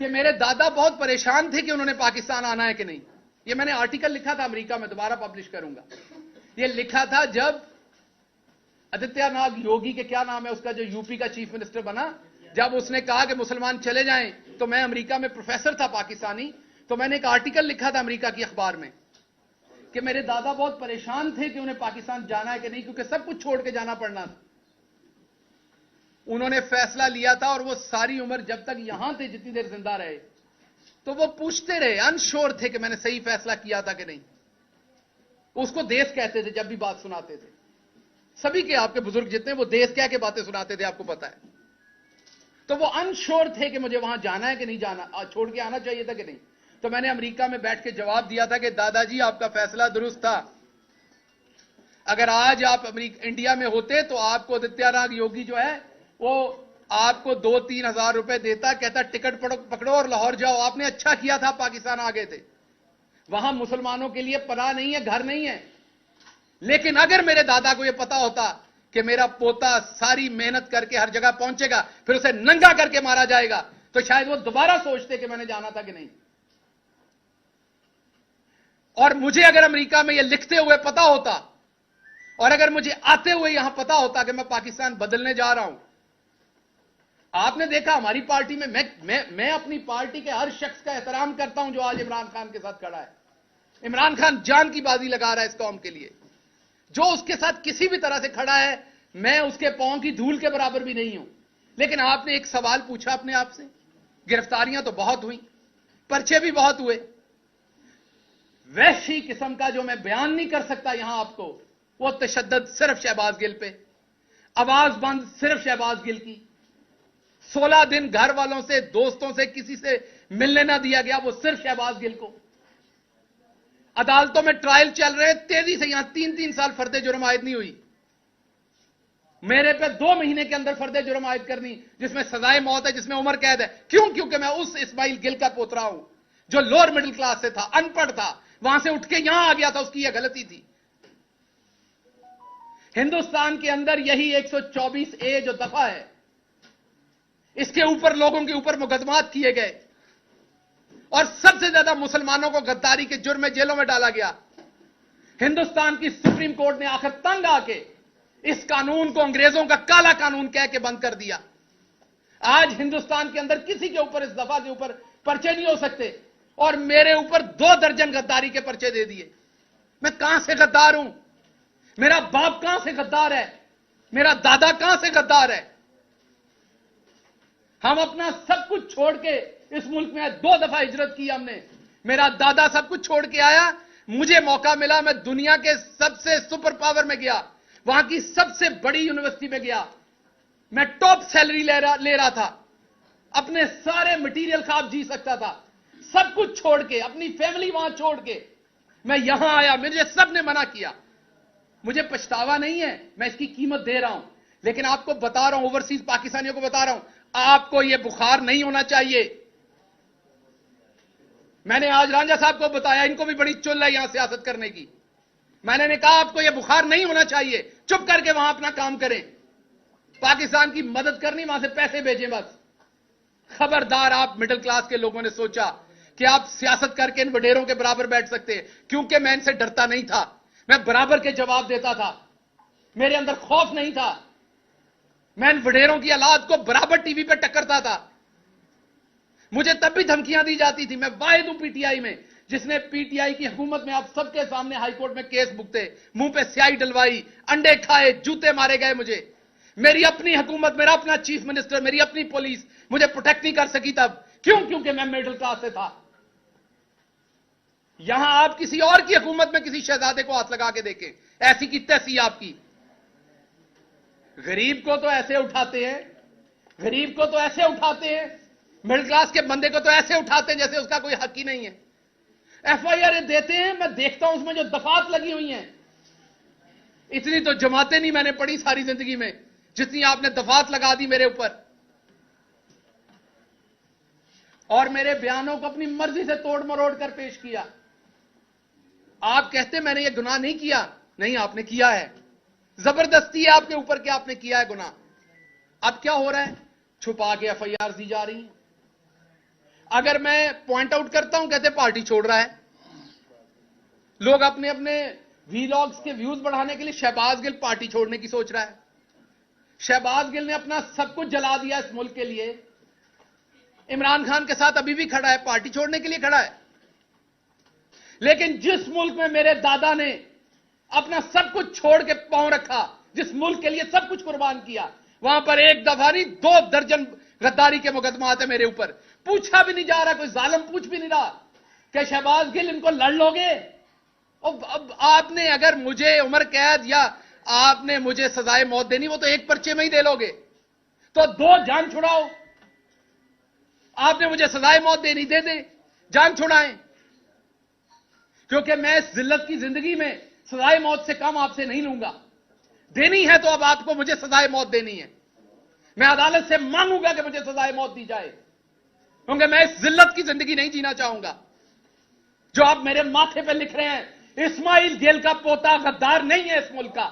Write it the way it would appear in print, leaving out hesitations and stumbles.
कि मेरे दादा बहुत परेशान थे कि उन्होंने पाकिस्तान आना है कि नहीं। ये मैंने आर्टिकल लिखा था अमेरिका में, दोबारा पब्लिश करूंगा। ये लिखा था जब आदित्यनाथ योगी के क्या नाम है उसका, जो यूपी का चीफ मिनिस्टर बना, जब उसने कहा कि मुसलमान चले जाएं, तो मैं अमेरिका में प्रोफेसर था पाकिस्तानी, तो मैंने एक आर्टिकल लिखा था अमेरिका की अखबार में कि मेरे दादा बहुत परेशान थे कि उन्हें पाकिस्तान जाना है कि नहीं, क्योंकि सब कुछ छोड़ के जाना पड़ना था। उन्होंने फैसला लिया था और वो सारी उम्र जब तक यहां थे, जितनी देर जिंदा रहे, तो वो पूछते रहे, अनश्योर थे कि मैंने सही फैसला किया था कि नहीं। उसको देश कहते थे जब भी बात सुनाते थे। सभी के आपके बुजुर्ग जितने, वो देश कह के बातें सुनाते थे, आपको पता है। तो वो अनश्योर थे कि मुझे वहां जाना है कि नहीं जाना, छोड़ के आना चाहिए था कि नहीं। तो मैंने अमेरिका में बैठ के जवाब दिया था कि दादाजी आपका फैसला दुरुस्त था। अगर आज आप इंडिया में होते तो आपको आदित्यनाथ योगी जो है वो आपको 2-3 हजार रुपए देता, कहता टिकट पकड़ो और लाहौर जाओ। आपने अच्छा किया था, पाकिस्तान आ गए थे। वहां मुसलमानों के लिए पनाह नहीं है, घर नहीं है। लेकिन अगर मेरे दादा को यह पता होता कि मेरा पोता सारी मेहनत करके हर जगह पहुंचेगा, फिर उसे नंगा करके मारा जाएगा, तो शायद वो दोबारा सोचते कि मैंने जाना था कि नहीं। और मुझे अगर अमेरिका में यह लिखते हुए पता होता, और अगर मुझे आते हुए यहां पता होता कि मैं पाकिस्तान बदलने जा रहा हूं। आपने देखा हमारी पार्टी में, मैं अपनी पार्टी के हर शख्स का एहतराम करता हूं जो आज इमरान खान के साथ खड़ा है। इमरान खान जान की बाजी लगा रहा है इस कौम के लिए। जो उसके साथ किसी भी तरह से खड़ा है, मैं उसके पांव की धूल के बराबर भी नहीं हूं। लेकिन आपने एक सवाल पूछा अपने आप से, गिरफ्तारियां तो बहुत हुई, पर्चे भी बहुत हुए। वैसी किस्म का जो मैं बयान नहीं कर सकता यहां आपको, वो तशद्दुद सिर्फ शहबाज गिल पे, आवाज बंद सिर्फ शहबाज गिल की, 16 दिन घर वालों से, दोस्तों से, किसी से मिलने ना दिया गया, वो सिर्फ शहबाज गिल को। अदालतों में ट्रायल चल रहे, तेजी से यहां 3-3 साल फर्दे जुर्म आयद नहीं हुई। मेरे पे 2 महीने के अंदर फर्दे जुर्म आयद करनी, जिसमें सजाए मौत है, जिसमें उम्र कैद है। क्यों? क्योंकि मैं उस इस्माइल गिल का पोतरा हूं जो लोअर मिडिल क्लास से था, अनपढ़ था, वहां से उठ के यहां आ गया था। उसकी यह गलती थी। हिंदुस्तान के अंदर यही 124A जो दफा है, इसके ऊपर लोगों के ऊपर मुकदमात किए गए और सबसे ज्यादा मुसलमानों को गद्दारी के जुर्म में जेलों में डाला गया। हिंदुस्तान की सुप्रीम कोर्ट ने आखिर तंग आके इस कानून को अंग्रेजों का काला कानून कह के बंद कर दिया। आज हिंदुस्तान के अंदर किसी के ऊपर इस दफा के ऊपर पर्चे नहीं हो सकते, और मेरे ऊपर 2 दर्जन गद्दारी के पर्चे दे दिए। मैं कहां से गद्दार हूं? मेरा बाप कहां से गद्दार है? मेरा दादा कहां से गद्दार है? हम अपना सब कुछ छोड़ के इस मुल्क में 2 दफा हिजरत की हमने। मेरा दादा सब कुछ छोड़ के आया, मुझे मौका मिला, मैं दुनिया के सबसे सुपर पावर में गया, वहां की सबसे बड़ी यूनिवर्सिटी में गया, मैं टॉप सैलरी ले रहा था, अपने सारे मटेरियल ख्वाब जी सकता था। सब कुछ छोड़ के, अपनी फैमिली वहां छोड़ के मैं यहां आया। मुझे सबने मना किया, मुझे पछतावा नहीं है, मैं इसकी कीमत दे रहा हूं। लेकिन आपको बता रहा हूं, ओवरसीज पाकिस्तानियों को बता रहा हूं, आपको यह बुखार नहीं होना चाहिए। मैंने आज रांझा साहब को बताया, इनको भी बड़ी चुल है यहां सियासत करने की। मैंने कहा आपको यह बुखार नहीं होना चाहिए, चुप करके वहां अपना काम करें, पाकिस्तान की मदद करनी, वहां से पैसे भेजें बस। खबरदार, आप मिडिल क्लास के लोगों ने सोचा कि आप सियासत करके इन वडेरों के बराबर बैठ सकते हैं। क्योंकि मैं इनसे डरता नहीं था, मैं बराबर के जवाब देता था, मेरे अंदर खौफ नहीं था। मैं इन वडेरों की औलाद को बराबर टीवी पे टक्करता था। मुझे तब भी धमकियां दी जाती थी। मैं वाहिद हूं पीटीआई में जिसने पीटीआई की हुकूमत में आप सबके सामने हाईकोर्ट में केस भुगते, मुंह पे स्याही डलवाई, अंडे खाए, जूते मारे गए मुझे। मेरी अपनी हुकूमत, मेरा अपना चीफ मिनिस्टर, मेरी अपनी पुलिस मुझे प्रोटेक्ट नहीं कर सकी तब। क्यों? क्योंकि मैं मिडिल क्लास से था। यहां आप किसी और की हुकूमत में किसी शहजादे को हाथ लगा के देखें, ऐसी की तैसी आपकी। गरीब को तो ऐसे उठाते हैं, गरीब को तो ऐसे उठाते हैं, मिडिल क्लास के बंदे को तो ऐसे उठाते हैं जैसे उसका कोई हक ही नहीं है। एफआईआर देते हैं, मैं देखता हूं उसमें जो दफात लगी हुई हैं, इतनी तो जमातें नहीं मैंने पढ़ी सारी जिंदगी में जितनी आपने दफात लगा दी मेरे ऊपर। और मेरे बयानों को अपनी मर्जी से तोड़ मरोड़ कर पेश किया। आप कहते मैंने ये गुनाह नहीं किया, नहीं आपने किया है। जबरदस्ती है आपके ऊपर कि आपने किया है गुनाह। अब क्या हो रहा है? छुपा के एफआईआर दी जा रही है। अगर मैं पॉइंट आउट करता हूं कहते पार्टी छोड़ रहा है। लोग अपने अपने वीलॉग्स के व्यूज बढ़ाने के लिए शहबाज गिल पार्टी छोड़ने की सोच रहा है। शहबाज गिल ने अपना सब कुछ जला दिया इस मुल्क के लिए। इमरान खान के साथ अभी भी खड़ा है, पार्टी छोड़ने के लिए खड़ा है। लेकिन जिस मुल्क में मेरे दादा ने अपना सब कुछ छोड़ के पांव रखा, जिस मुल्क के लिए सब कुछ कुर्बान किया, वहां पर एक दफा नहीं 2 दर्जन गद्दारी के मुकदमा आते मेरे ऊपर। पूछा भी नहीं जा रहा, कोई जालिम पूछ भी नहीं रहा कि शहबाज गिल इनको लड़ लोगे। अब आपने अगर मुझे उम्र कैद या आपने मुझे सजाए मौत देनी, वो तो एक पर्चे में ही दे लोगे, तो 2 जान छुड़ाओ। आपने मुझे सजाए मौत देनी, दे दे, जान छुड़ाएं। क्योंकि मैं इस जिल्लत की जिंदगी में सजाए मौत से कम आपसे नहीं लूंगा। देनी है तो अब आपको मुझे सजाए मौत देनी है। मैं अदालत से मांगूंगा कि मुझे सजाए मौत दी जाए, क्योंकि मैं इस जिल्लत की जिंदगी नहीं जीना चाहूंगा। जो आप मेरे माथे पे लिख रहे हैं, इस्माइल गिल का पोता गद्दार नहीं है इस मुल्क का।